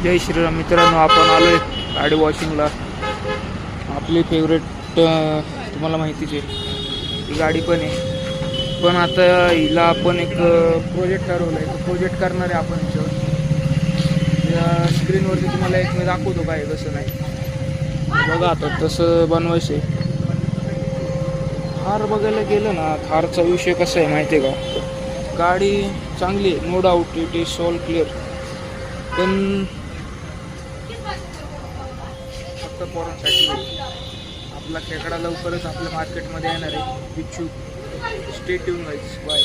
जय श्रीराम मित्रांनो, आपण आलो आहे गाडी वॉशिंगला. आपली फेवरेट तुम्हाला माहितीच आहे, ही गाडी पण आहे. पण आता हिला आपण एक प्रोजेक्ट ठरवलं आहे, प्रोजेक्ट करणार आहे आपण याच्यावर. स्क्रीनवरती तुम्हाला एक मी दाखवतो काय कसं नाही बघा. आता तसं बनवायचं आहे. थार बघायला गेलं ना, थारचा विषय कसा आहे माहिती आहे का, गाडी चांगली आहे, no doubt, it is all clear. पण फक्त पोरांसाठी आपला खेकडा लवकरच आपल्या मार्केटमध्ये येणार आहे. बिच्छू स्टे ट्यून गाईज, बाय.